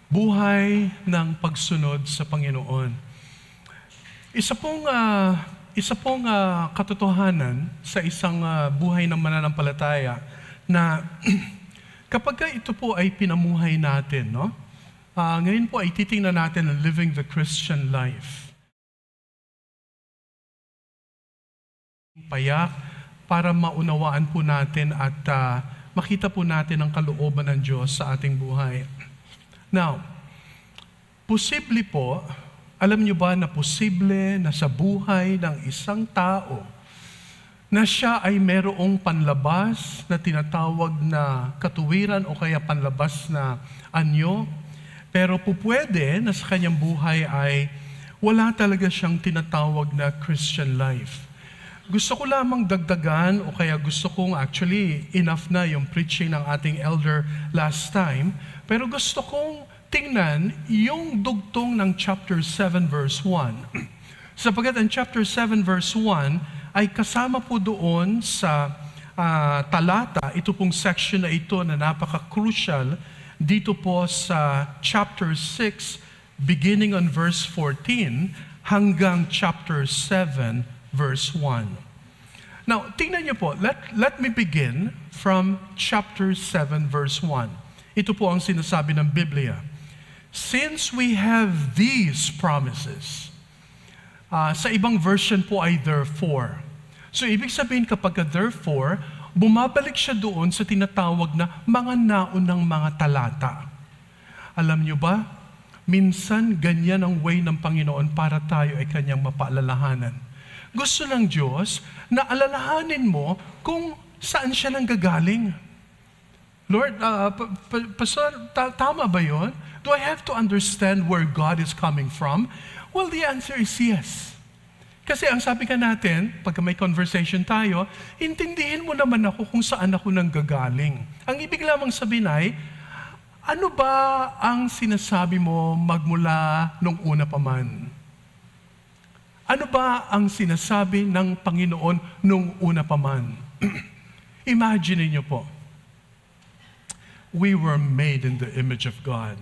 Buhay ng pagsunod sa Panginoon. Isa pong katotohanan sa isang buhay ng mananampalataya na kapag ito po ay pinamuhay natin, no? Ngayon po ay titingnan natin ang living the Christian life. Payak para maunawaan po natin at makita po natin ang kalooban ng Diyos sa ating buhay. Now, posible po, alam niyo ba na posible na sa buhay ng isang tao na siya ay merong panlabas na tinatawag na katuwiran o kaya panlabas na anyo, pero pupwede na sa kanyang buhay ay wala talaga siyang tinatawag na Christian life. Gusto ko lamang dagdagan o kaya gusto kong actually enough na yung preaching ng ating elder last time, pero gusto kong tingnan yung dugtong ng chapter 7 verse 1. Sapagkat ang chapter 7 verse 1 ay kasama po doon sa talata, ito pong section na ito na napaka-crucial dito po sa chapter 6 beginning on verse 14 hanggang chapter 7 verse 1. Now, tingnan niyo po, let me begin from chapter 7 verse 1. Ito po ang sinasabi ng Biblia. Since we have these promises, sa ibang version po ay therefore. So, ibig sabihin kapag therefore, bumabalik siya doon sa tinatawag na mga naunang mga talata. Alam niyo ba, minsan ganyan ang way ng Panginoon para tayo ay kanyang mapaalalahanan. Gusto ng Diyos na alalahanin mo kung saan siya nanggagaling. Lord, Pastor, tama ba yun? Do I have to understand where God is coming from? Well, the answer is yes. Kasi ang sabi ka natin, pagka may conversation tayo, intindihin mo naman ako kung saan ako nanggagaling. Ang ibig lamang sabihin ay, ano ba ang sinasabi mo magmula nung una pa man? Ano ba ang sinasabi ng Panginoon nung una pa man? Imagine niyo po, we were made in the image of God.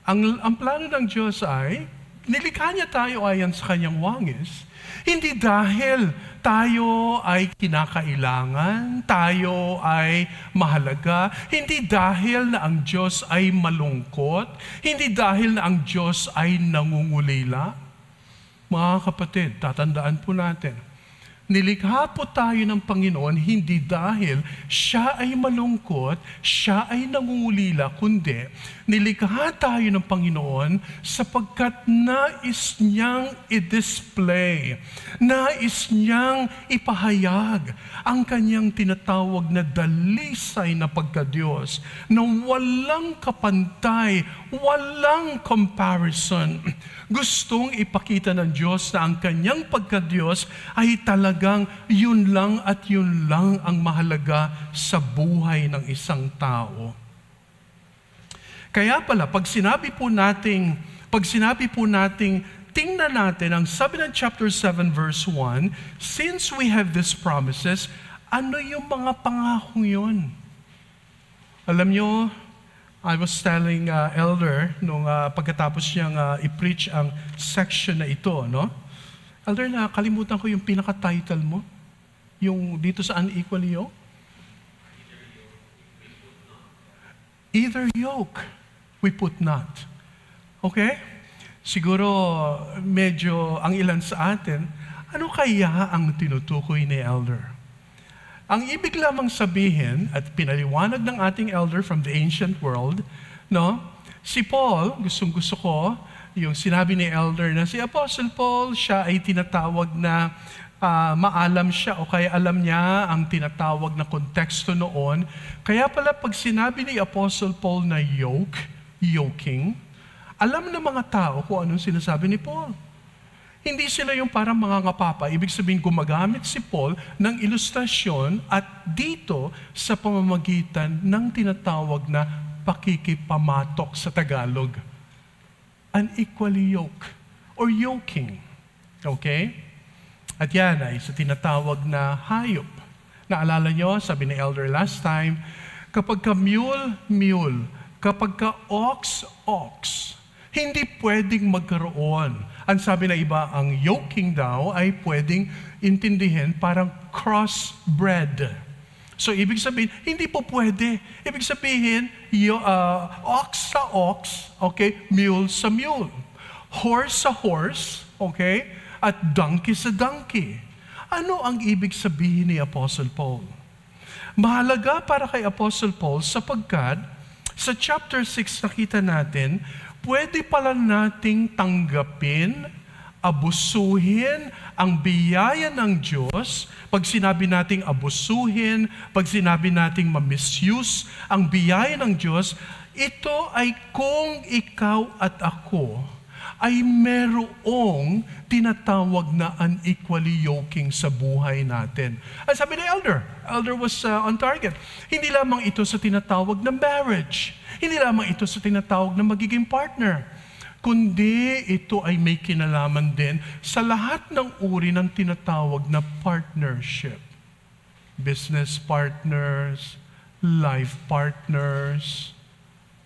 Ang plano ng Diyos ay, nilikha niya tayo ayon sa kanyang wangis, hindi dahil tayo ay kinakailangan, tayo ay mahalaga, hindi dahil na ang Diyos ay malungkot, hindi dahil na ang Diyos ay nangungulila. Mga kapatid, tatandaan po natin, nilikha po tayo ng Panginoon hindi dahil siya ay malungkot, siya ay nangungulila, kundi nilikha tayo ng Panginoon sapagkat nais niyang i-display, nais niyang ipahayag ang kanyang tinatawag na dalisay na pagkadiyos na walang kapantay, walang comparison. Gustong ipakita ng Diyos na ang kanyang pagkadiyos ay talagang yun lang at yun lang ang mahalaga sa buhay ng isang tao. Kaya pala, pag sinabi po nating, tingnan natin ang sabi ng chapter 7 verse 1, since we have these promises, ano yung mga pangakong yun? Alam nyo, I was telling Elder nung pagkatapos niyang i-preach ang section na ito, no? Elder, nakalimutan ko yung pinaka-title mo. Yung dito sa unequally yoke. Either yoke, we put not. Okay? Siguro medyo ang ilan sa atin, ano kaya ang tinutukoy ni Elder? Ang ibig lamang sabihin, at pinaliwanag ng ating elder from the ancient world, no? Si Paul, gustong-gusto ko, yung sinabi ni elder na si Apostle Paul, siya ay tinatawag na maalam siya o kaya alam niya ang tinatawag na konteksto noon. Kaya pala pag sinabi ni Apostle Paul na yoking, alam ng mga tao kung anong sinasabi ni Paul. Hindi sila yung parang mga ngapapa. Ibig sabihin, gumagamit si Paul ng ilustrasyon at dito sa pamamagitan ng tinatawag na pakikipamatok sa Tagalog. Unequally yoke or yoking. Okay? At yan ay sa tinatawag na hayop. Naalala nyo, sabi ni Elder last time, kapag ka mule, kapag ka ox, hindi pwedeng magkaroon. Ang sabi na iba, ang yoking daw ay pwedeng intindihin parang crossbred. So, ibig sabihin, hindi po pwede. Ibig sabihin, ox sa ox, okay, mule sa mule. Horse sa horse, okay, at donkey sa donkey. Ano ang ibig sabihin ni Apostle Paul? Mahalaga para kay Apostle Paul sapagkat sa chapter 6 nakita natin, pwede pala nating tanggapin, abusuhin ang biyaya ng Diyos. Pag sinabi nating abusuhin, pag sinabi nating ma-misuse ang biyaya ng Diyos, ito ay kung ikaw at ako ay merong tinatawag na unequally yoking sa buhay natin. Ang sabi ni Elder was on target. Hindi lamang ito sa tinatawag na marriage. Hindi lamang ito sa tinatawag na magiging partner. Kundi ito ay may kinalaman din sa lahat ng uri ng tinatawag na partnership. Business partners, life partners,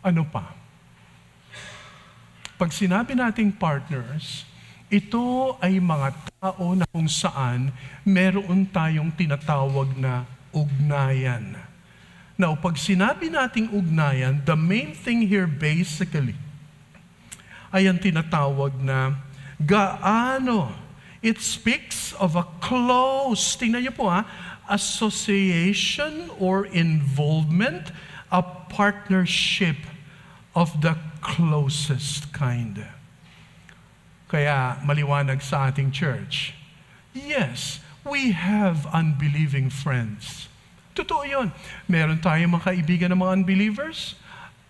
ano pa? Pag sinabi nating partners, ito ay mga tao na kung saan meron tayong tinatawag na ugnayan. Now, pag sinabi nating ugnayan, the main thing here basically ay ang tinatawag na gaano. It speaks of a close, tingnan niyo po association or involvement, a partnership of the closest kind. Kaya maliwanag sa ating church, yes, we have unbelieving friends. Totoo yun. Meron tayong mga kaibigan ng mga unbelievers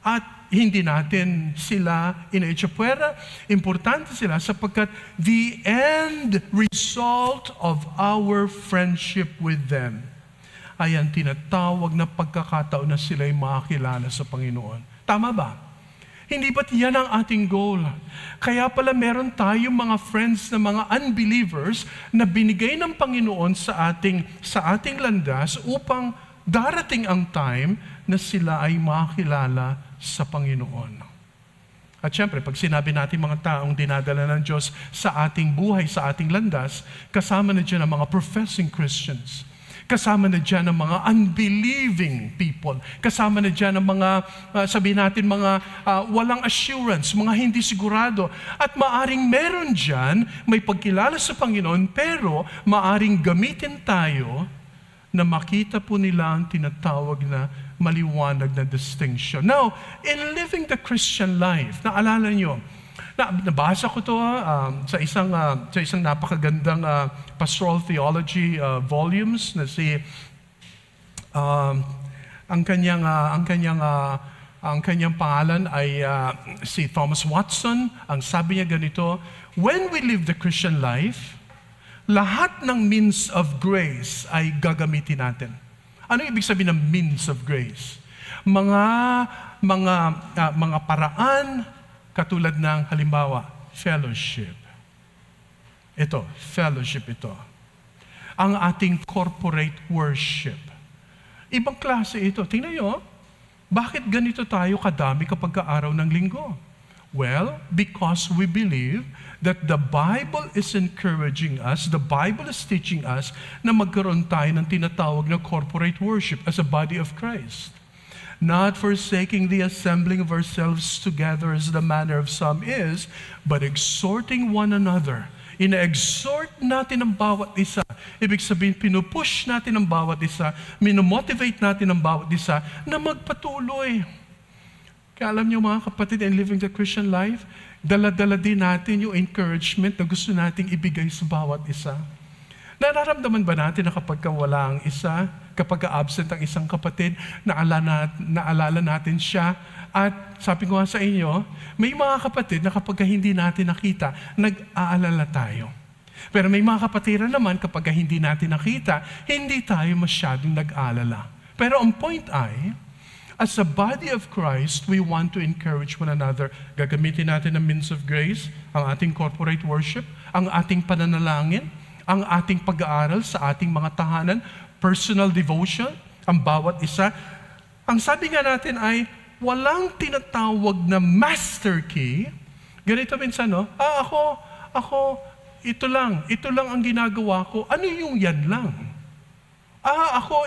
at hindi natin sila inaitsapwera. Importante sila sapagkat the end result of our friendship with them ay ang tinatawag na pagkakataon na sila'y makakilala sa Panginoon. Tama ba? Hindi ba't yan ang ating goal? Kaya pala meron tayong mga friends na mga unbelievers na binigay ng Panginoon sa ating landas upang darating ang time na sila ay makakilala sa Panginoon. At syempre, pag sinabi natin mga taong dinadala ng Diyos sa ating buhay, sa ating landas, kasama na dyan ang mga professing Christians. Kasama na dyan ang mga unbelieving people. Kasama na dyan ang mga, sabihin natin, mga walang assurance, mga hindi sigurado. At maaring meron dyan, may pagkilala sa Panginoon, pero maaring gamitin tayo na makita po nila ang tinatawag na maliwanag na distinction. Now, in living the Christian life, naalala nyo, nabasa ko to sa isang napakagandang pastoral theology volumes na ang kanyang pangalan ay si Thomas Watson. Ang sabi niya ganito, when we live the Christian life, lahat ng means of grace ay gagamitin natin. Ano ibig sabihin ng means of grace? Mga paraan katulad ng halimbawa, fellowship. Ito, fellowship ito. Ang ating corporate worship. Ibang klase ito. Tingnan nyo, bakit ganito tayo kadami kapag araw ng linggo? Well, because we believe that the Bible is encouraging us, the Bible is teaching us na magkaroon tayo ng tinatawag na corporate worship as a body of Christ. Not forsaking the assembling of ourselves together as the manner of some is, but exhorting one another. Ina-exhort natin ang bawat isa. Ibig sabihin, pinupush natin ang bawat isa, minomotivate natin ang bawat isa na magpatuloy. Kaya alam niyo mga kapatid, in living the Christian life, dala-dala din natin yung encouragement na gusto nating ibigay sa bawat isa. Nararamdaman ba natin na kapag wala ang isa, kapag absent ang isang kapatid, naalala natin siya? At sabi ko nga sa inyo, may mga kapatid na kapag hindi natin nakita, nag-aalala tayo. Pero may mga kapatiran naman kapag hindi natin nakita, hindi tayo masyadong nag-aalala. Pero ang point ay, as a body of Christ, we want to encourage one another. Gagamitin natin ang means of grace, ang ating corporate worship, ang ating pananalangin, ang ating pag-aaral sa ating mga tahanan, personal devotion, ang bawat isa. Ang sabi nga natin ay, walang tinatawag na master key. Ganito minsan, no? Ako, ito lang ang ginagawa ko. Ano yung yan lang?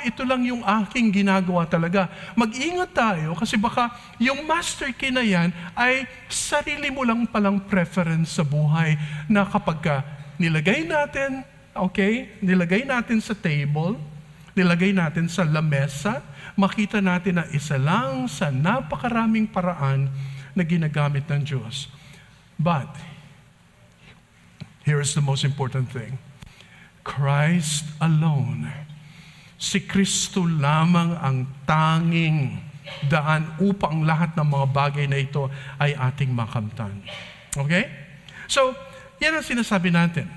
Ito lang yung aking ginagawa talaga. Mag-ingat tayo kasi baka yung master key na yan ay sarili mo lang palang preference sa buhay na kapag nilagay natin sa table, nilagay natin sa lamesa, makita natin na isa lang sa napakaraming paraan na ginagamit ng Diyos. But, here is the most important thing. Christ alone. Si Kristo lamang ang tanging daan upang lahat ng mga bagay na ito ay ating makamtan. Okay? So, yan ang sinasabi natin.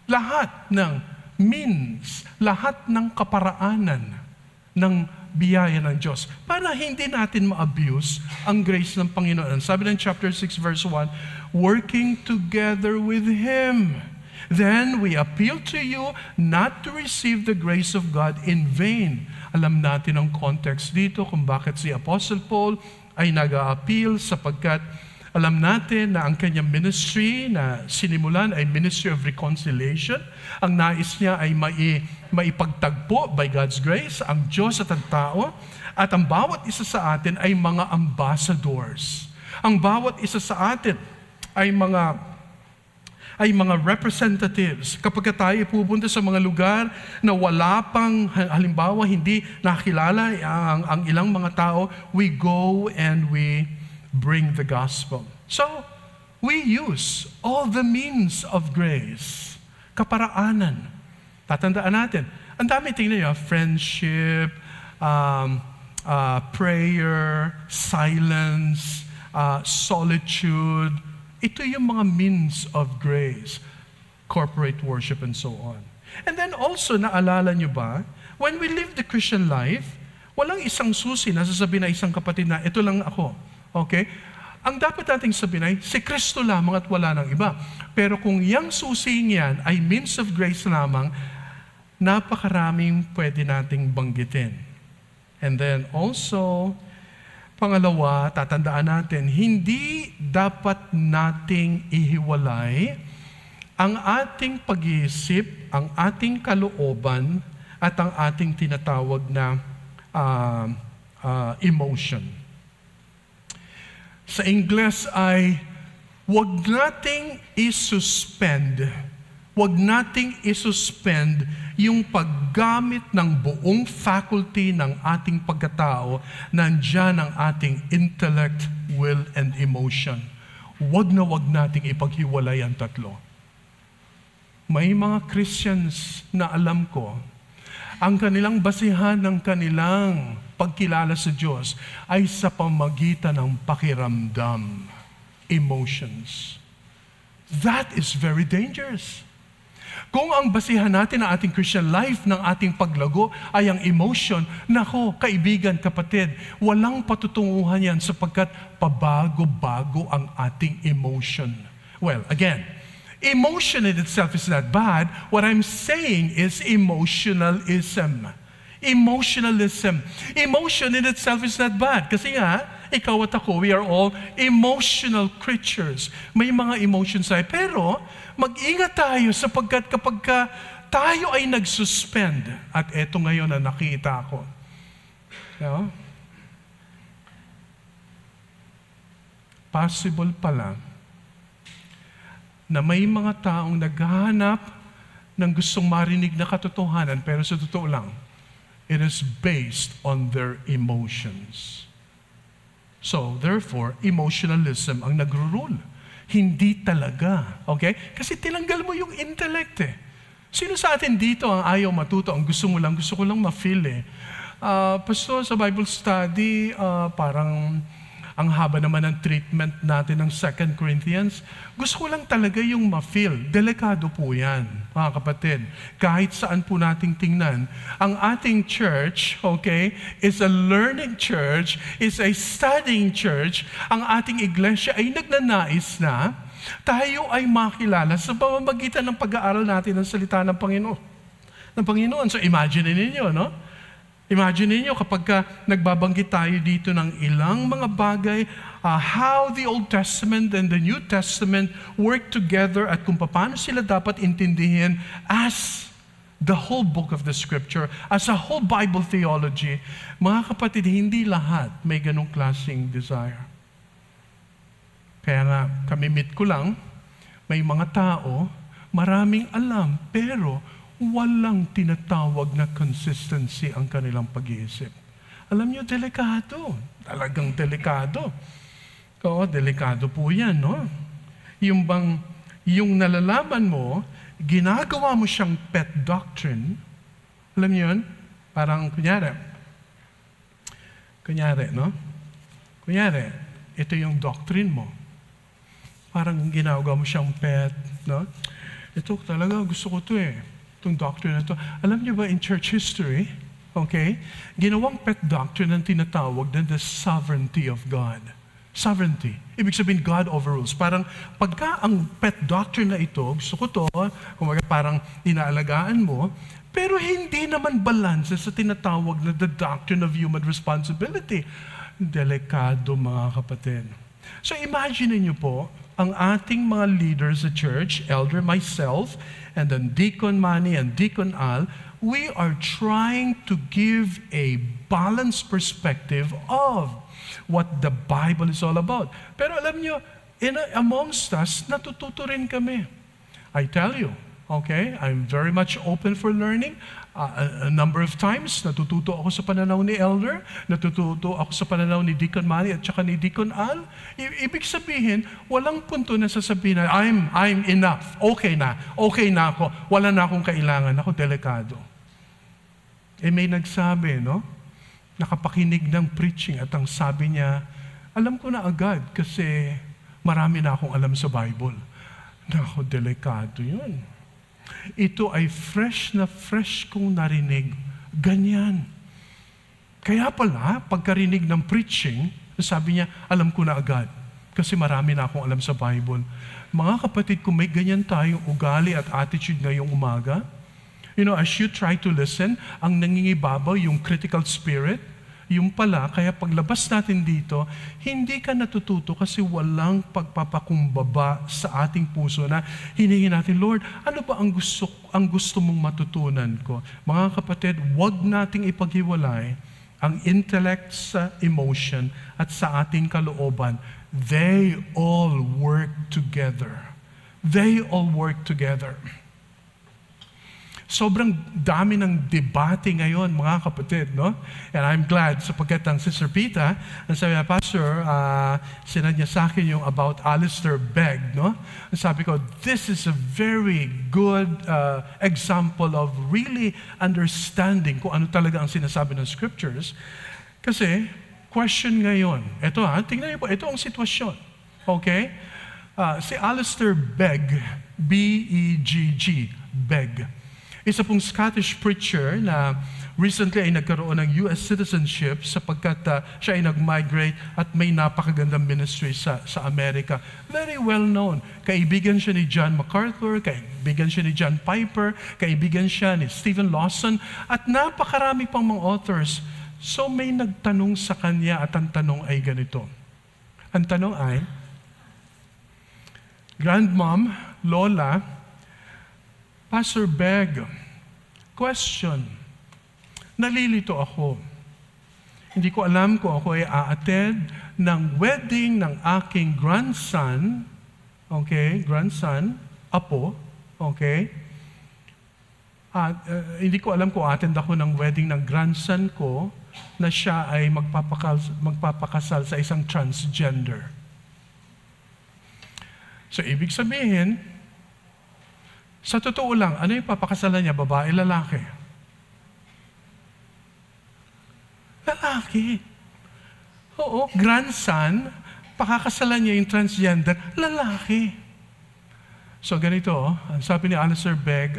Lahat ng means, lahat ng kaparaanan ng biyaya ng Diyos para hindi natin ma-abuse ang grace ng Panginoon. Sabi ng chapter 6 verse 1, working together with Him. Then we appeal to you not to receive the grace of God in vain. Alam natin ang context dito kung bakit si Apostle Paul ay nag-a-appeal sapagkat alam natin na ang kanyang ministry na sinimulan ay ministry of reconciliation. Ang nais niya ay maipagtagpo by God's grace ang Diyos at ang tao. At ang bawat isa sa atin ay mga ambassadors. Ang bawat isa sa atin ay mga representatives. Kapag tayo pupunta sa mga lugar na wala pang, halimbawa, hindi nakilala ang ilang mga tao, we go and we bring the gospel. So, we use all the means of grace. Kaparaanan. Tatandaan natin. Ang dami tingnan nyo, friendship, prayer, silence, solitude. Ito yung mga means of grace. Corporate worship and so on. And then also, naalala nyo ba, when we live the Christian life, walang isang susi na sasabihin na isang kapatid na, ito lang ako. Okay? Ang dapat nating sabihin ay, si Kristo lamang at wala nang iba. Pero kung yung susing yan ay means of grace lamang, napakaraming pwede nating banggitin. And then also, pangalawa, tatandaan natin, hindi dapat nating ihiwalay ang ating pag-iisip, ang ating kalooban, at ang ating tinatawag na emotion. Sa Ingles ay, wag nating isuspend yung paggamit ng buong faculty ng ating pagkatao, nandyan ang ating intellect, will, and emotion. Wag nating ipaghiwalay ang tatlo. May mga Christians na alam ko, ang kanilang basihan ng kanilang pagkilala sa Diyos ay sa pamagitan ng pakiramdam, emotions. That is very dangerous. Kung ang basihan natin ng ating Christian life, ng ating paglago, ay ang emotion, nako, kaibigan, kapatid, walang patutunguhan yan sapagkat pabago-bago ang ating emotion. Well, again, emotion in itself is not bad. What I'm saying is emotionalism. Emotionalism. Emotion in itself is not bad. Kasi nga, ikaw at ako, we are all emotional creatures. May mga emotions tayo. Pero, mag-ingat tayo sapagkat kapag tayo ay nag-suspend, at eto ngayon na nakita ko. No? Possible pala na may mga taong naghahanap ng gustong marinig na katotohanan, pero sa totoo lang, it is based on their emotions. So, therefore, emotionalism ang nagro-rule. Hindi talaga. Okay? Kasi tinanggal mo yung intellect eh. Sino sa atin dito ang ayaw matuto? Ang gusto ko lang ma-feel eh. Pastor, sa Bible study, parang ang haba naman ng treatment natin ng 2 Corinthians. Gusto ko lang talaga yung ma-feel. Delikado po yan, mga kapatid. Kahit saan po nating tingnan. Ang ating church, okay, is a learning church, is a studying church. Ang ating iglesia ay nagnanais na tayo ay makilala sa pamamagitan ng pag-aaral natin ng salita ng Panginoon. So imagine ninyo, no? Imagine niyo kapag nagbabanggit tayo dito ng ilang mga bagay, how the Old Testament and the New Testament work together at kung paano sila dapat intindihin as the whole book of the Scripture, as a whole Bible theology. Mga kapatid, hindi lahat may ganong klaseng desire. Kaya nga, kamimit ko lang, may mga tao, maraming alam, pero walang tinatawag na consistency ang kanilang pag-iisip. Alam niyo, delikado. Talagang delikado. Oo, delikado po yan, no? Yung nalalaman mo, ginagawa mo siyang pet doctrine. Alam niyo yun? Parang, kunyari, no? Kunyari, ito yung doctrine mo. Parang ginagawa mo siyang pet, no? Ito talaga, gusto ko to itong doctrine na to. Alam niyo ba, in church history, okay, ginawang pet doctrine ang tinatawag na the sovereignty of God. Sovereignty. Ibig sabihin, God overrules. Parang pagka ang pet doctrine na ito, gusto ko to, kumbaga parang inaalagaan mo, pero hindi naman balanse sa tinatawag na the doctrine of human responsibility. Delikado, mga kapatid. So imagine niyo po, ang ating mga leaders sa church, elder, myself, and then Deacon Manny and Deacon Al, we are trying to give a balanced perspective of what the Bible is all about. Pero alam nyo, amongst us, natututo rin kami. I tell you, okay, I'm very much open for learning. A number of times, natututo ako sa pananaw ni Elder, natututo ako sa pananaw ni Deacon Manny at saka ni Deacon Al. Ibig sabihin, walang punto na sasabihin na, I'm enough, okay na ako, wala na akong kailangan, ako delikado. May nagsabi, no? Nakapakinig ng preaching at ang sabi niya, alam ko na agad kasi marami na akong alam sa Bible. Nako, delikado yun. Ito ay fresh na fresh kong narinig. Ganyan. Kaya pala, pagkarinig ng preaching, sabi niya, alam ko na agad. Kasi marami na akong alam sa Bible. Mga kapatid, kung may ganyan tayong ugali at attitude ngayong umaga, you know, as you try to listen, ang nangingibabaw, yung critical spirit, yung pala, kaya paglabas natin dito, hindi ka natututo kasi walang pagpapakumbaba sa ating puso na hinihin natin, Lord, ano ba ang gusto mong matutunan ko? Mga kapatid, huwag nating ipaghiwalay ang intellect sa emotion at sa ating kalooban. They all work together. They all work together. Sobrang dami ng debate ngayon, mga kapatid, no? And I'm glad sapagkat ang Sister Pita, ang sabi niya, Pastor, sinad niya sa akin yung about Alistair Begg, no? Ang sabi ko, this is a very good example of really understanding kung ano talaga ang sinasabi ng Scriptures. Kasi, question ngayon, ito tingnan niyo po, ito ang sitwasyon, okay? Si Alistair Begg, B-E-G-G, Begg, isa pong Scottish preacher na recently ay nagkaroon ng US citizenship sapagkat siya ay nag-migrate at may napakagandang ministry sa Amerika. Very well known. Kaibigan siya ni John MacArthur, kaibigan siya ni John Piper, kaibigan siya ni Stephen Lawson, at napakarami pang mga authors. So may nagtanong sa kanya at ang tanong ay ganito. Ang tanong ay, Grandmom, Lola, Pastor Begg, question. Nalilito ako. Hindi ko alam kung ako ay a-attend ng wedding ng aking grandson, okay, grandson, apo, okay? At hindi ko alam kung a-attend ako ng wedding ng grandson ko na siya ay magpapakasal sa isang transgender. So, ibig sabihin, sa totoo lang, ano yung papakasalan niya? Babae, lalaki? Lalaki. Oo, grandson, pakakasalan niya yung transgender, lalaki. So ganito, ang sabi ni Alistair Begg,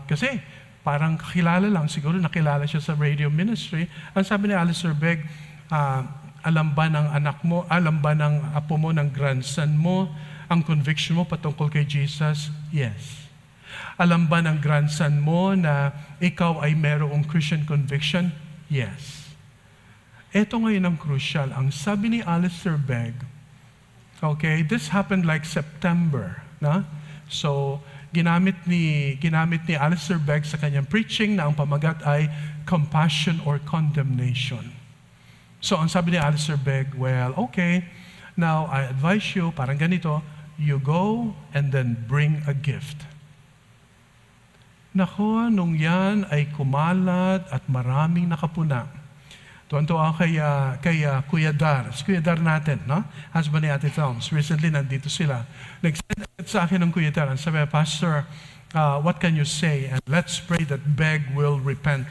kasi parang kakilala lang, siguro nakilala siya sa radio ministry. Ang sabi ni Alistair Begg, alam ba ng anak mo, alam ba ng apo mo, ng grandson mo, ang conviction mo patungkol kay Jesus? Yes. Alam ba ng grandson mo na ikaw ay merong Christian conviction? Yes. Ito ngayon ang crucial. Ang sabi ni Alistair Begg, okay, this happened like September. Na? So, ginamit ni Alistair Begg sa kanyang preaching na ang pamagat ay compassion or condemnation. So, ang sabi ni Alistair Begg, well, okay, now I advise you, parang ganito, you go and then bring a gift. Nako, nung yan ay kumalat at maraming nakapuna. Tuwan-tuwa kay Kuya Dar. Si Kuya Dar natin, no? Husband ni Ate Thoms. Recently, nandito sila. Nag-send sa akin ng Kuya Dar. Ang sabi, Pastor, what can you say? And let's pray that Begg will recant.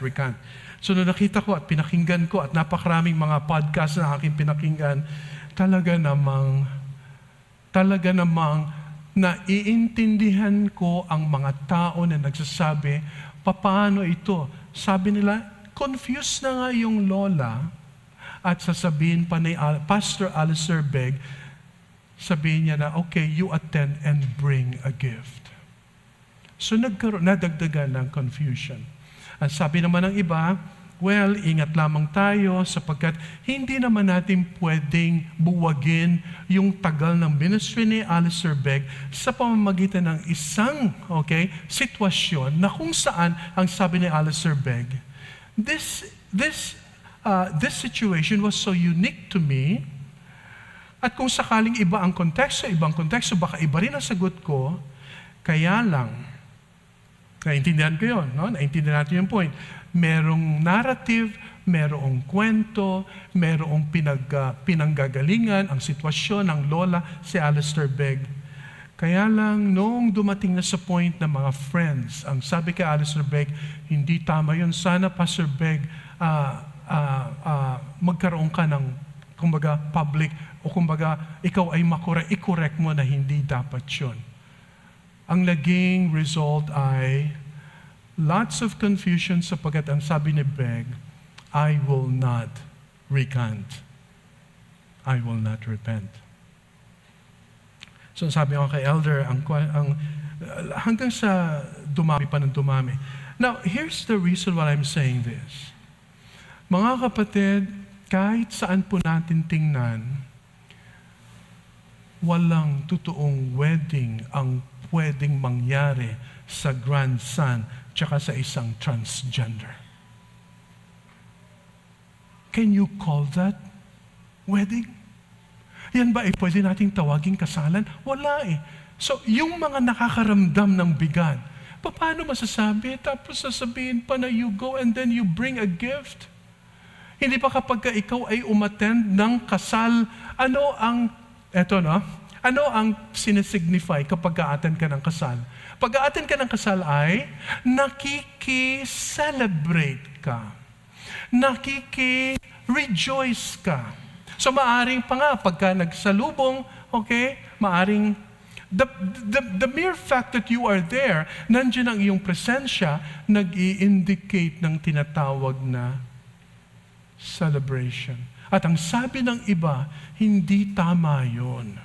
So, nung nakita ko at pinakinggan ko at napakaraming mga podcast na aking pinakinggan, talaga namang naiintindihan ko ang mga tao na nagsasabi, paano ito? Sabi nila, confused na nga yung lola at sasabihin pa ni Pastor Alistair Begg, sabihin niya na, okay, you attend and bring a gift. So nadagdagan ng confusion. Ang sabi naman ng iba, well, ingat lamang tayo sapagkat hindi naman natin pwedeng buwagin yung tagal ng ministry ni Alistair Begg sa pamamagitan ng isang sitwasyon na kung saan ang sabi ni Alistair Begg, this situation was so unique to me at kung sakaling ibang konteksto, baka iba rin ang sagot ko, kaya lang, naintindihan ko yun, no? Naintindihan natin yung point. Merong narrative, merong kwento, merong pinanggagalingan ang sitwasyon ng lola si Alistair Begg. Kaya lang, noong dumating na sa point ng mga friends, ang sabi kay Alistair Begg, hindi tama yun. Sana, Pastor Begg, magkaroon ka ng, kumbaga, public, o kumbaga, ikaw ay i-correct mo na hindi dapat yun. Ang naging result ay lots of confusion sapagkat ang sabi ni Begg, I will not recant. I will not repent. So sabi ko kay Elder, hanggang sa dumami pa ng dumami. Now, here's the reason why I'm saying this. Mga kapatid, kahit saan po natin tingnan, walang totoong wedding ang pwedeng mangyari sa grandson tsaka sa isang transgender. Can you call that wedding? Yan ba pwede nating tawaging kasalan? Wala eh. So, yung mga nakakaramdam ng bigat, paano masasabi? Tapos sasabihin pa na you go and then you bring a gift? Hindi pa kapag ikaw ay umattend ng kasal, ano ang sinisignify kapag a-attend ka ng kasal? Pag a-attend ka ng kasal ay nakiki-celebrate ka. Nakiki-rejoice ka. So maaring pa nga, pagka nagsalubong, maaring, the mere fact that you are there, nandiyan ang iyong presensya, nag-i-indicate ng tinatawag na celebration. At ang sabi ng iba, hindi tama yun.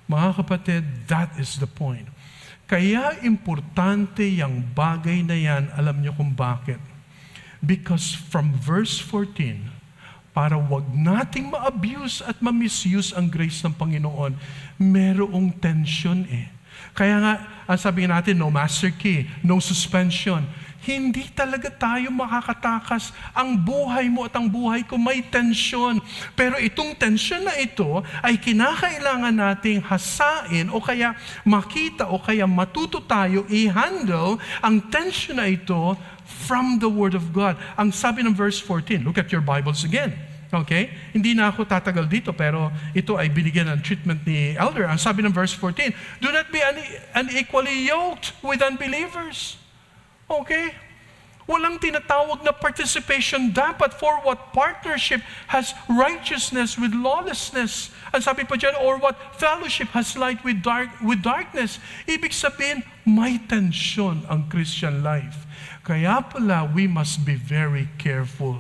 Mga kapatid, that is the point. Kaya importante yung bagay na yan, alam niyo kung bakit. Because from verse 14, para wag nating ma-abuse at ma-misuse ang grace ng Panginoon, merong tension eh. Kaya nga, ang sabihin natin, no master key, no suspension. Hindi talaga tayo makakatakas. Ang buhay mo at ang buhay ko may tensyon. Pero itong tensyon na ito ay kinakailangan nating hasain o kaya makita o kaya matuto tayo i-handle ang tensyon na ito from the Word of God. Ang sabi ng verse 14, look at your Bibles again. Okay? Hindi na ako tatagal dito, pero ito ay binigyan ng treatment ni Elder. Ang sabi ng verse 14, do not be unequally yoked with unbelievers. Okay? Walang tinatawag na participation dapat, for what partnership has righteousness with lawlessness? Ang sabi pa dyan, or what fellowship has light with darkness? Ibig sabihin, may tensyon ang Christian life. Kaya pala, we must be very careful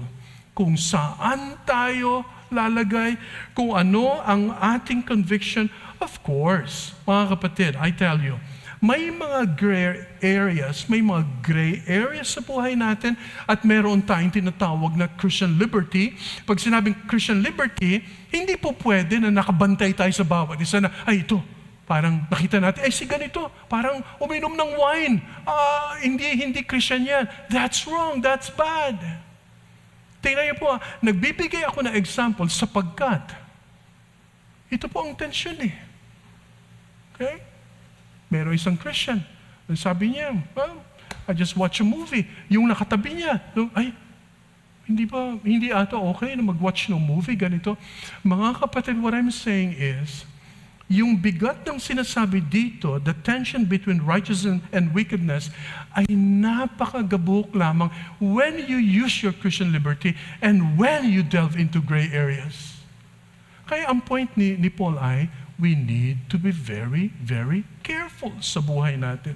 kung saan tayo lalagay, kung ano ang ating conviction. Of course, mga kapatid, I tell you, May mga gray areas sa buhay natin at meron tayong tinatawag na Christian liberty. Pag sinabing Christian liberty, hindi po pwede na nakabantay tayo sa bawat isa na, ay ito, parang nakita natin, ay si ganito, parang uminom ng wine. Hindi Christian yan. That's wrong, that's bad. Tingnan niyo po, nagbibigay ako ng example sapagkat ito po ang tension eh. Okay? Meron isang Christian. Sabi niya, well, I just watch a movie. Yung nakatabi niya, ay, hindi ata okay na mag-watch ng movie, ganito. Mga kapatid, what I'm saying is, yung bigat ng sinasabi dito, the tension between righteousness and wickedness, ay napakagabuk lamang when you use your Christian liberty and when you delve into gray areas. Kaya ang point ni Paul ay, we need to be very, very careful sa buhay natin.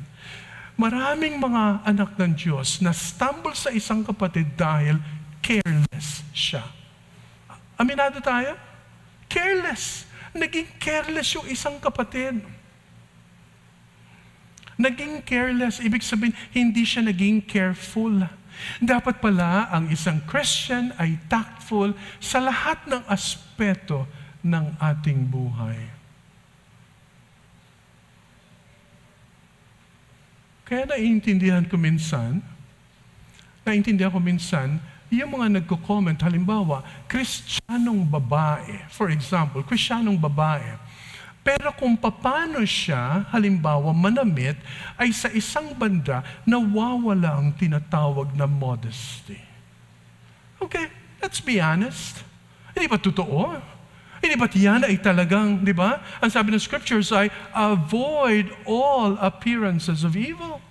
Maraming mga anak ng Diyos na stumble sa isang kapatid dahil careless siya. Aminado tayo? Careless. Naging careless yung isang kapatid. Naging careless, ibig sabihin, hindi siya naging careful. Dapat pala ang isang Christian ay tactful sa lahat ng aspeto ng ating buhay. Kaya naiintindihan ko minsan, yung mga nagko-comment, halimbawa, Kristiyanong babae, for example, Kristiyanong babae, pero kung paano siya, halimbawa, manamit, ay sa isang banda, nawawala ang tinatawag na modesty. Okay, let's be honest. Hindi ba totoo? Hindi ba't yan ay talagang, di ba? Ang sabi ng scriptures ay, avoid all appearances of evil.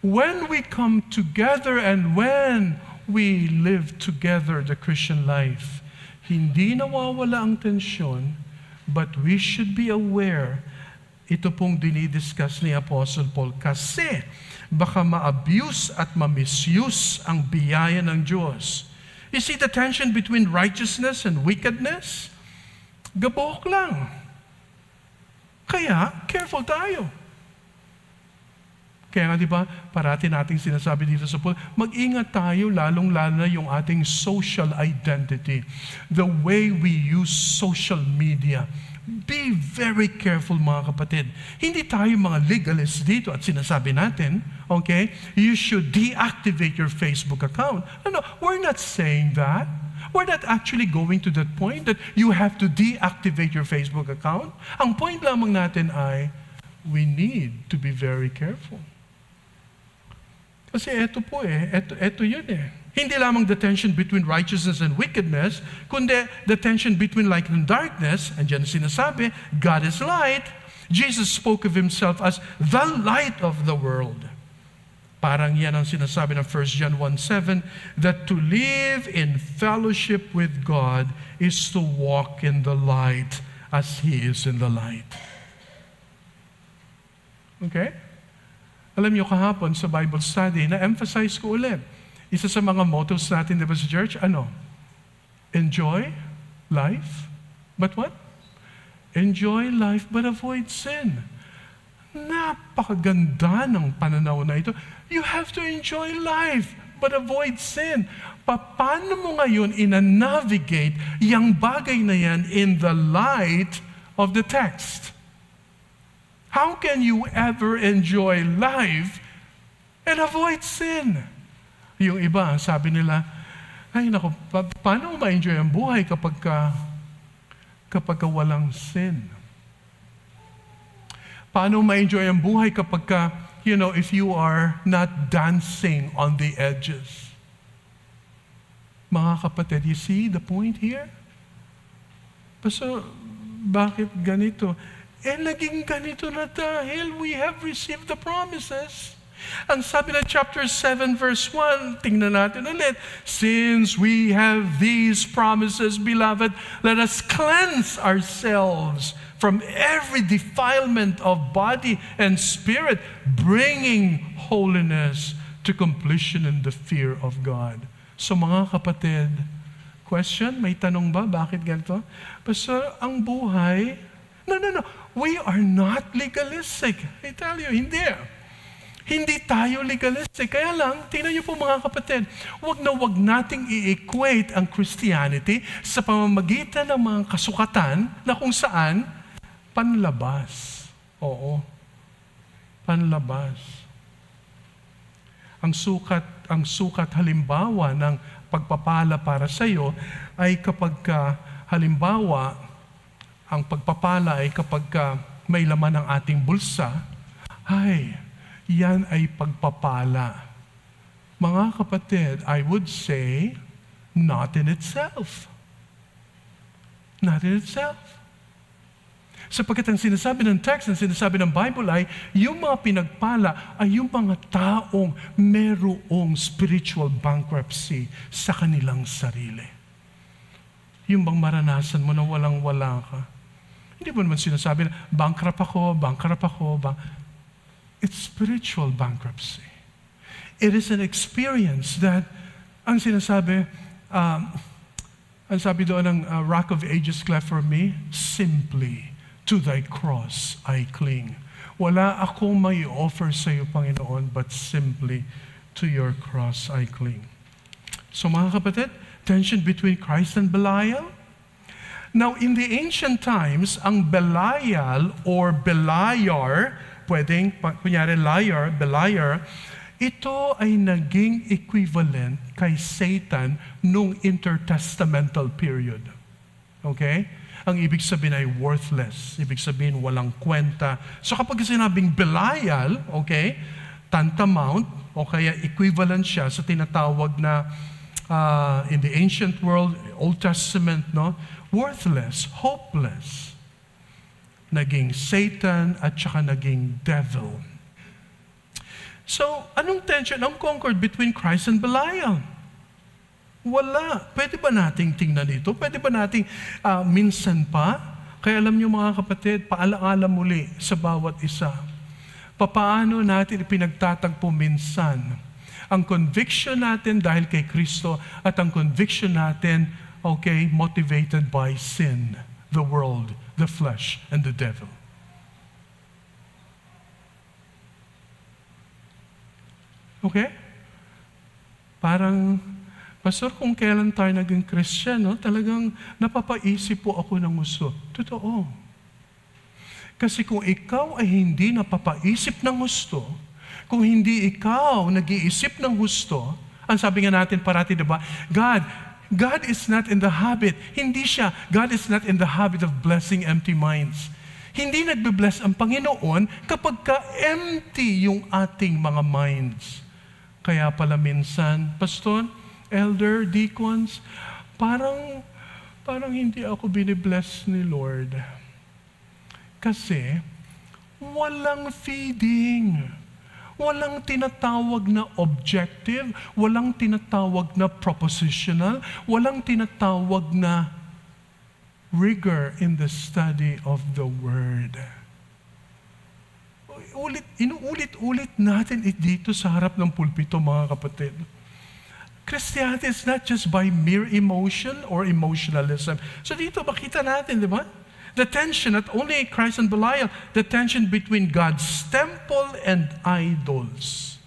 When we come together and when we live together the Christian life, hindi nawawala ang tensyon, but we should be aware, ito pong dinidiscuss ni Apostle Paul, kasi baka ma-abuse at ma-misuse ang biyaya ng Diyos. You see the tension between righteousness and wickedness? Gabok lang. Kaya, careful tayo. Kaya nga, di ba, parati nating sinasabi dito sa Paul, mag-ingat tayo, lalong-lalo na yung ating social identity. The way we use social media. Be very careful, mga kapatid. Hindi tayo mga legalists dito at sinasabi natin, okay, you should deactivate your Facebook account. No, we're not saying that. We're not actually going to that point that you have to deactivate your Facebook account. Ang point lamang natin ay, we need to be very careful. Kasi eto po eto yun Hindi lamang the tension between righteousness and wickedness, kundi the tension between light and darkness, and dyan sinasabi, God is light. Jesus spoke of Himself as the light of the world. Parang yan ang sinasabi ng 1 John 1:7, that to live in fellowship with God is to walk in the light as He is in the light. Okay? Alam niyo, kahapon sa Bible study, na-emphasize ko ulit, isa sa mga mottos natin diba sa church, enjoy life, but what? Enjoy life but avoid sin. Napakaganda ng pananaw na ito. You have to enjoy life but avoid sin. Paano mo ngayon ina-navigate yung bagay na yan in the light of the text? How can you ever enjoy life and avoid sin? Yung iba, sabi nila, ay nako, paano ma-enjoy ang buhay kapag walang sin? Paano ma-enjoy ang buhay kapag if you are not dancing on the edges? Mga kapatid, you see the point here? So, bakit ganito? Naging ganito na dahil we have received the promises. Ang sabi na chapter 7 verse 1, tingnan natin ulit, since we have these promises, beloved, let us cleanse ourselves from every defilement of body and spirit, bringing holiness to completion in the fear of God. So mga kapatid, question, may tanong ba? Bakit ganito? Pastor, ang buhay, no. we are not legalistic. I tell you, hindi. Hindi tayo legalistic. Kaya lang, tingnan niyo po mga kapatid, wag nating i-equate ang Christianity sa pamamagitan ng mga kasukatan na kung saan panlabas. Oo. Panlabas. Ang sukat halimbawa ng pagpapala para sa iyo ay kapag halimbawa ang pagpapala ay kapag may laman ang ating bulsa, yan ay pagpapala. Mga kapatid, I would say, not in itself. Not in itself. Sapagkat ang sinasabi ng text, ang sinasabi ng Bible ay, yung mga pinagpala ay yung mga taong merong spiritual bankruptcy sa kanilang sarili. Yung bang maranasan mo na walang-wala ka. Hindi mo naman sinasabi na, bankrupt ako. It's spiritual bankruptcy. It is an experience that, ang sinasabi, ang sabi doon ng Rock of Ages cleft for me, simply to thy cross I cling. Wala akong may offer sa iyo, Panginoon, but simply to your cross I cling. So mga kapatid, tension between Christ and Belial. Now, in the ancient times, ang Belial or Beliar, pwedeng, kunyari liar, Beliar, ito ay naging equivalent kay Satan nung intertestamental period. Okay? Ang ibig sabihin ay worthless. Ibig sabihin walang kwenta. So kapag sinabing Belial, okay, tantamount, o kaya equivalent siya sa tinatawag na in the ancient world, Old Testament, no, worthless, hopeless. Naging Satan at saka naging devil. So, anong tension, anong concord between Christ and Belial? Wala. Pwede ba nating tingnan ito? Pwede ba nating minsan pa? Kaya alam niyo mga kapatid, paalaala muli sa bawat isa. Papaano natin pinagtatagpo minsan ang conviction natin dahil kay Kristo at ang conviction natin, okay, motivated by sin, the world, the flesh, and the devil. Okay? Parang, Pastor, kung kailan tayo naging Christian, no, talagang napapaisip po ako ng gusto. Totoo. Kasi kung ikaw ay hindi napapaisip ng gusto, kung hindi ikaw nag-iisip ng gusto, ang sabi nga natin parati, diba? God is not in the habit. God is not in the habit of blessing empty minds. Hindi nagbe-bless ang Panginoon kapag ka-empty yung ating mga minds. Kaya pala minsan, Pastor, Elder, Deacons, parang hindi ako binibless ni Lord. Kasi walang feeding. Walang tinatawag na objective, walang tinatawag na propositional, walang tinatawag na rigor in the study of the Word. Inuulit-ulit natin dito sa harap ng pulpito, mga kapatid. Christianity is not just by mere emotion or emotionalism. So dito makita natin, di ba? The tension, not only Christ and Belial, the tension between God's temple and idols.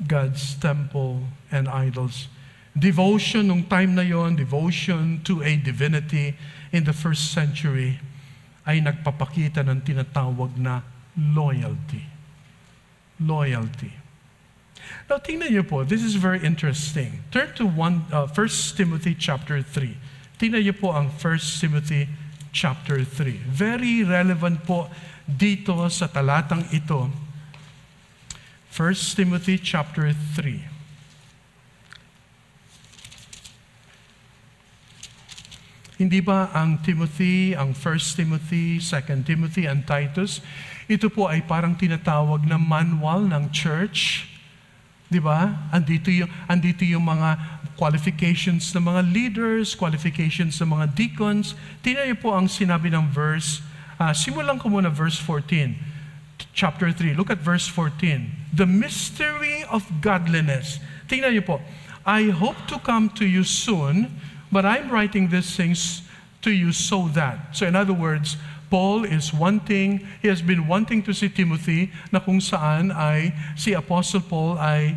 God's temple and idols. Devotion, nung time na yon, devotion to a divinity in the first century ay nagpapakita ng tinatawag na loyalty. Loyalty. Now, tingnan niyo po, this is very interesting. Turn to 1 Timothy chapter 3. Tingnan niyo po ang 1 Timothy chapter 3. Very relevant po dito sa talatang ito. 1 Timothy chapter 3. Hindi ba ang Timothy, ang 1 Timothy, 2 Timothy, and Titus, ito po ay parang tinatawag na manual ng church? Di ba? Andito yung mga qualifications ng mga leaders, qualifications ng mga deacons. Tingnan niyo po ang sinabi ng verse. Simulan ko muna verse 14. Chapter 3. Look at verse 14. The mystery of godliness. Tingnan niyo po. I hope to come to you soon, but I'm writing these things to you so that. So in other words, Paul he has been wanting to see Timothy na kung saan ay si Apostle Paul ay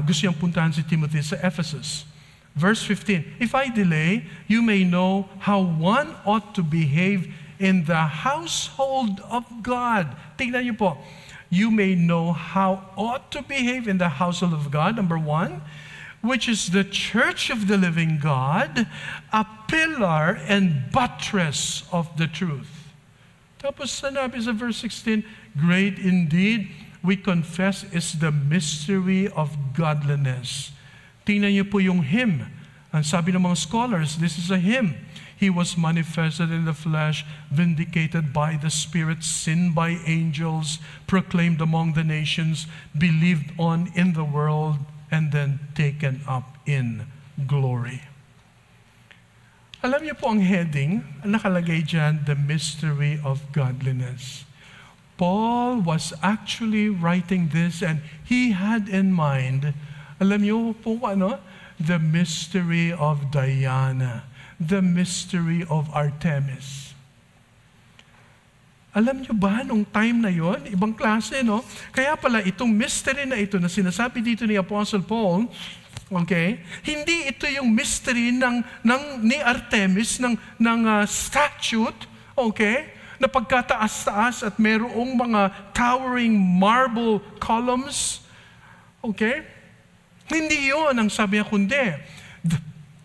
gusto niyang puntahan si Timothy sa Ephesus. Verse 15, if I delay, you may know how one ought to behave in the household of God. Tingnan niyo po. You may know how ought to behave in the household of God, number 1, which is the church of the living God, a pillar and buttress of the truth. Tapos sanabi sa verse 16, great indeed, we confess, is the mystery of godliness. Tingnan niyo po yung hymn. Ang sabi ng mga scholars, this is a hymn. He was manifested in the flesh, vindicated by the Spirit, seen by angels, proclaimed among the nations, believed on in the world, and then taken up in glory. Alam niyo po ang heading, nakalagay dyan, the mystery of godliness. Paul was actually writing this and he had in mind, alam niyo po ano? The mystery of Diana, the mystery of Artemis. Alam niyo ba, nung time na yon, ibang klase, no? Kaya pala, itong mystery na ito na sinasabi dito ni Apostle Paul, okay, hindi ito yung mystery ni Artemis, ng statute, okay, na pagkataas-taas at merong mga towering marble columns, okay? Hindi yun ang sabi niya, kundi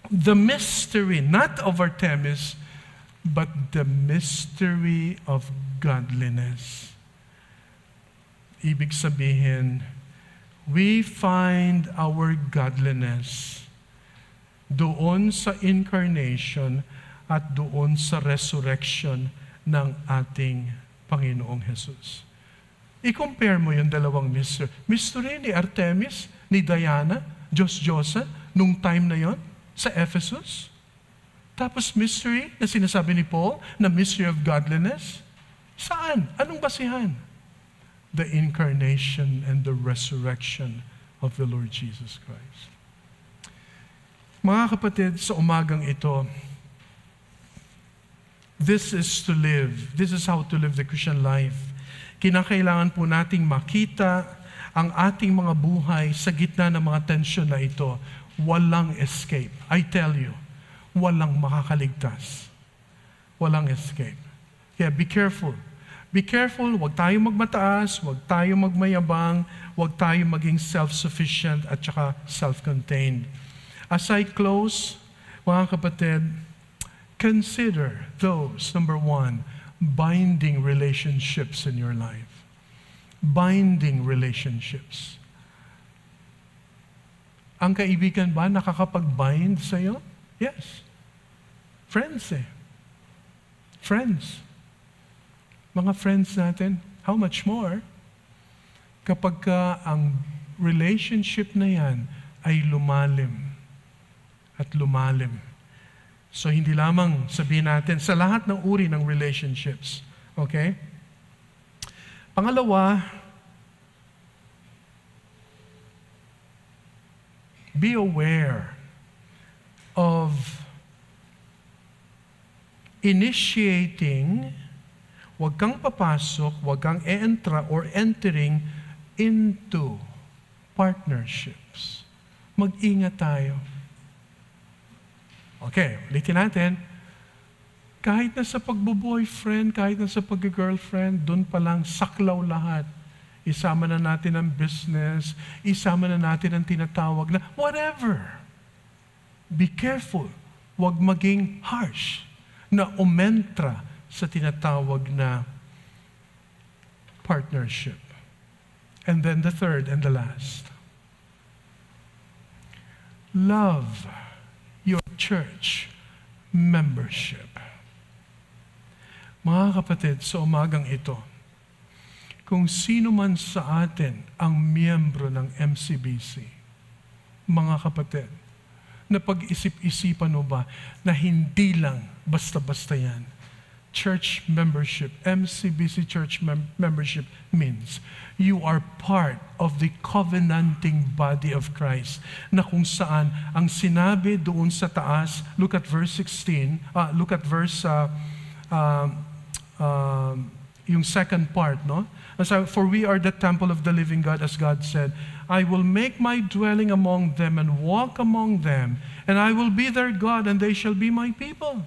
the mystery, not of Artemis, but the mystery of godliness. Ibig sabihin, we find our godliness doon sa incarnation at doon sa resurrection ng ating Panginoong Jesus. I-compare mo yung dalawang mystery. Mystery ni Artemis, ni Diana, Diyos-Diyosa, nung time na yon sa Ephesus. Tapos mystery na sinasabi ni Paul, na mystery of godliness. Saan? Anong basihan? The incarnation and the resurrection of the Lord Jesus Christ. Mga kapatid, sa umagang ito, this is to live. This is how to live the Christian life. Kinakailangan po nating makita ang ating mga buhay sa gitna ng mga tensyon na ito. Walang escape. I tell you, walang makakaligtas. Walang escape. Kaya be careful. Be careful, huwag tayo magmataas, huwag tayo magmayabang, huwag tayo maging self-sufficient at saka self-contained. As I close, mga kapatid, consider those, number 1, binding relationships in your life. Binding relationships. Ang kaibigan ba nakakapag-bind sa'yo? Yes. Friends eh. Friends. Mga friends natin, how much more kapag ang relationship na yan ay lumalim at lumalim. So hindi lamang sabihin natin sa lahat ng uri ng relationships. Okay? Pangalawa, be aware of initiating, huwag kang papasok, huwag kang e-entra or entering into partnerships. Mag-ingat tayo. Okay, ulitin natin. Kahit na sa pagbo-boyfriend, kahit na sa pag-girlfriend, doon pa lang saklaw lahat. Isama na natin ang business, isama na natin ang tinatawag na whatever. Be careful. Huwag maging harsh na umentra sa tinatawag na partnership. And then the third and the last. Love your church membership. Mga kapatid, sa umagang ito, kung sino man sa atin ang miyembro ng MCBC, mga kapatid, na pag-isip-isipan mo ba na hindi lang basta-basta yan. Church membership, MCBC church membership means you are part of the covenanting body of Christ na kung saan ang sinabi doon sa taas, look at verse 16, look at verse yung second part, no? For we are the temple of the living God, as God said, I will make my dwelling among them and walk among them, and I will be their God, and they shall be my people.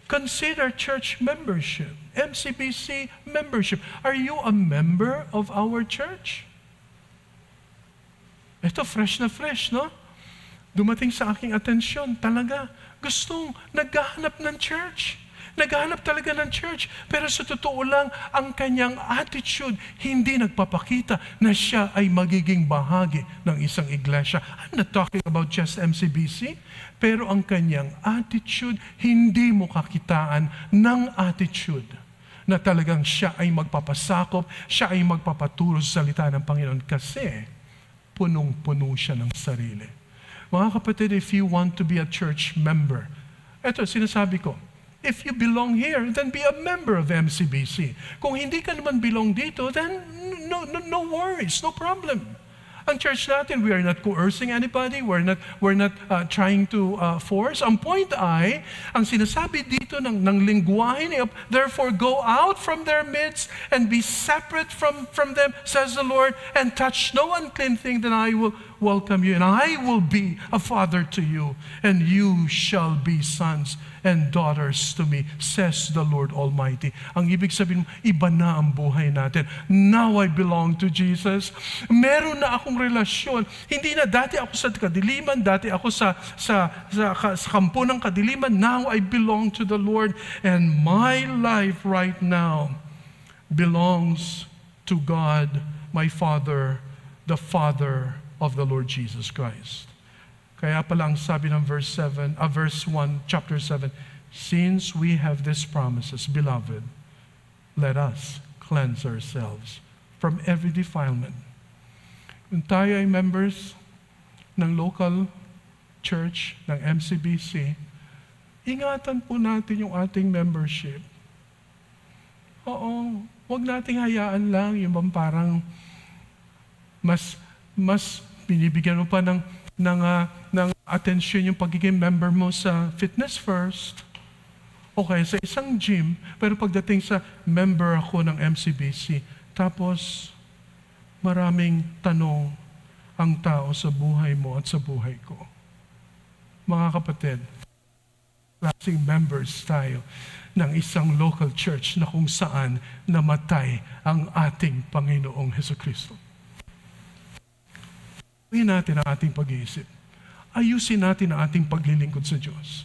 Consider church membership, MCBC membership. Are you a member of our church? Ito, fresh na fresh, no? Dumating sa aking atensyon, talaga, gustong naghahanap ng church. Naghahanap talaga ng church. Pero sa totoo lang, ang kanyang attitude, hindi nagpapakita na siya ay magiging bahagi ng isang iglesia. I'm not talking about just MCBC, pero ang kanyang attitude, hindi mo kakitaan ng attitude na talagang siya ay magpapasakop, siya ay magpapaturo sa salita ng Panginoon kasi punong-puno siya ng sarili. Mga kapatid, if you want to be a church member, eto, sinasabi ko, if you belong here, then be a member of MCBC. Kung hindi ka naman belong dito, then no worries, no problem. Ang church natin, we are not coercing anybody, we're not trying to force. Ang point ay, ang sinasabi dito ng lingwahe niya, therefore go out from their midst and be separate from them, says the Lord, and touch no unclean thing, then I will welcome you, and I will be a father to you, and you shall be sons and daughters to me, says the Lord Almighty. Ang ibig sabihin, iba na ang buhay natin. Now I belong to Jesus. Meron na akong relasyon. Hindi na dati ako sa kadiliman, dati ako sa kampo ng kadiliman. Now I belong to the Lord, and my life right now belongs to God, my Father, the Father of the Lord Jesus Christ. Kaya pala ang sabi ng verse 1, chapter 7, since we have these promises, beloved, let us cleanse ourselves from every defilement. Kung tayo ay members ng local church, ng MCBC, ingatan po natin yung ating membership. Oo, huwag nating hayaan lang yung parang mas binibigyan mo pa ng atensyon yung pagiging member mo sa Fitness First, okay, sa isang gym, pero pagdating sa member ako ng MCBC, tapos maraming tanong ang tao sa buhay mo at sa buhay ko. Mga kapatid, klaseng members tayo ng isang local church na kung saan namatay ang ating Panginoong Hesukristo. Ayusin natin ang ating pag-iisip. Ayusin natin ang ating paglilingkod sa Diyos.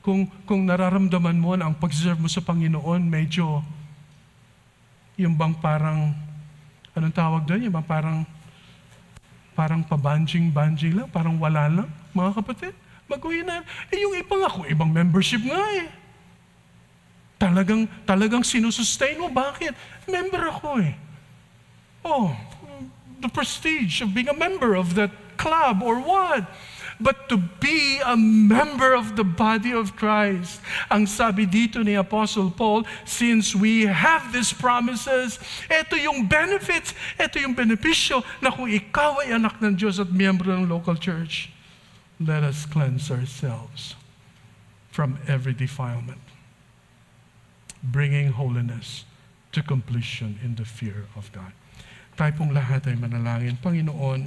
Kung nararamdaman mo na ang pag-serve mo sa Panginoon, medyo yung bang parang, anong tawag doon? Yung bang parang pabanjing-banjing lang, parang wala lang, mga kapatid, mag-uwi na. Yung ibang membership nga eh. Talagang sinusustain mo. Bakit? Member ako eh. Oh, the prestige of being a member of that club or what? But to be a member of the body of Christ. Ang sabi dito ni Apostle Paul, since we have these promises, ito yung benefits, ito yung benepisyo na kung ikaw ay anak ng Diyos at miyembro ng local church, let us cleanse ourselves from every defilement, bringing holiness to completion in the fear of God. Tayo pong lahat ay manalangin. Panginoon,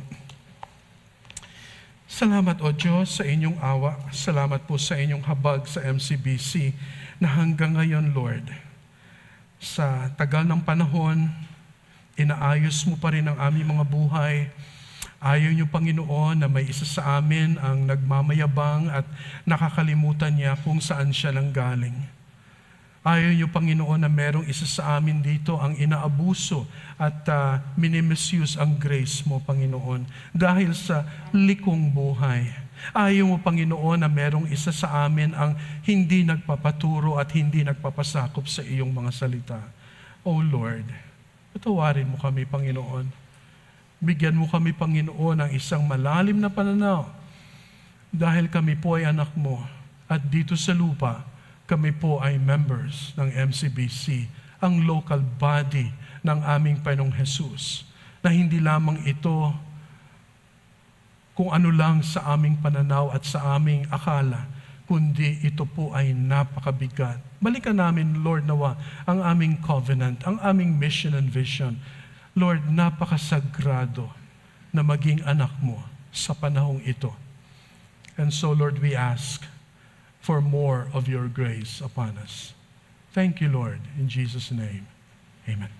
salamat o Diyos sa inyong awa. Salamat po sa inyong habag sa MCBC na hanggang ngayon, Lord, sa tagal ng panahon, inaayos mo pa rin ang aming mga buhay. Ayaw niyo, Panginoon, na may isa sa amin ang nagmamayabang at nakakalimutan niya kung saan siya nanggaling. Ayaw niyo, Panginoon, na merong isa sa amin dito ang inaabuso at minimisuse ang grace mo, Panginoon, dahil sa likong buhay. Ayaw mo, Panginoon, na merong isa sa amin ang hindi nagpapaturo at hindi nagpapasakop sa iyong mga salita. O Lord, patawarin mo kami, Panginoon. Bigyan mo kami, Panginoon, ng isang malalim na pananaw dahil kami po ay anak mo at dito sa lupa, kami po ay members ng MCBC, ang local body ng aming Panginoong Jesus, na hindi lamang ito kung ano lang sa aming pananaw at sa aming akala, kundi ito po ay napakabigat. Balikan namin, Lord, nawa ang aming covenant, ang aming mission and vision. Lord, napakasagrado na maging anak mo sa panahong ito. And so, Lord, we ask for more of your grace upon us. Thank you, Lord. In Jesus' name, amen.